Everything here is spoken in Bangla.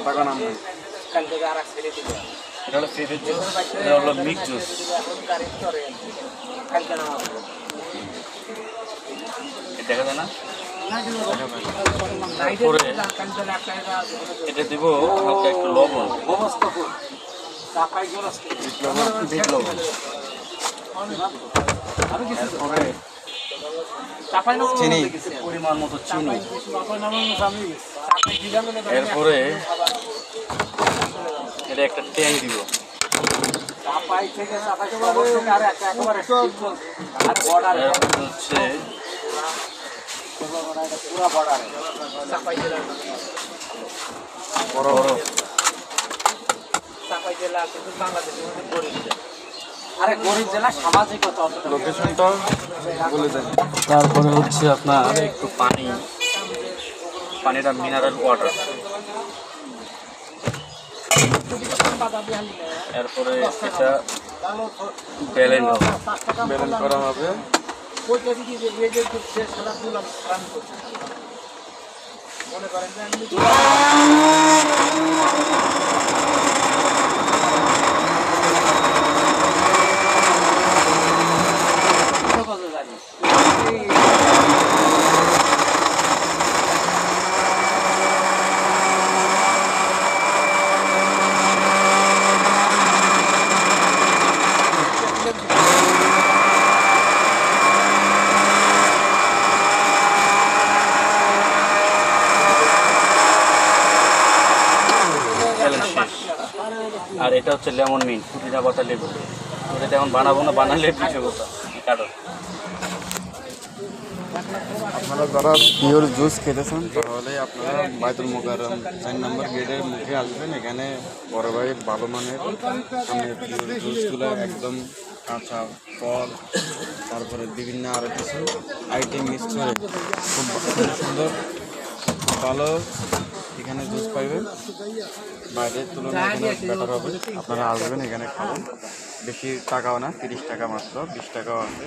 টাকা নাম নাই। এটা হলো ফেভারিট জুস, এটা হলো মিক্স জুস। দেখা যায় না? তারপরে এটা দিব হালকা একটু লবণ, বিট লবণ। এরপরে চিনি, পরিমাণ মতো চিনি। এরপরে এটা একটা ট্যাং দিব। এরপর হচ্ছে বরফ। লোকেশনটা বলে দেন। তারপরে হচ্ছে আপনার একটু পানি, পানিটা মিনারেল ওয়াটার। এরপরে এটা ব্যালেন্স হবে। ব্যালেন্স করা হবে। আর এটা হচ্ছে লেমন মিন্ট, পুদিনা পাতা লেবু। এটা তেমন বানাবো না, বানালে পিছু কথা কাটো। আপনারা যারা পিওর জুস খেতে চান তাহলে আপনারা বাইতুল মোকাররম 4 নম্বর গেটের মুখে আসবেন। এখানে বড় ভাইয়ের ভালো মানের সামনে পিওর জুসগুলো একদম কাঁচা ফল, তারপরে বিভিন্ন আরও কিছু আইটেম মিক্স করে খুব সুন্দর ভালো এখানে জুস পাইবেন। বাইরের তুলনায় এখানে বেটার হবে। আপনারা আসবেন, এখানে খাবেন। বেশি টাকাও না, 30 টাকা মাত্র, 20 টাকাও আছে।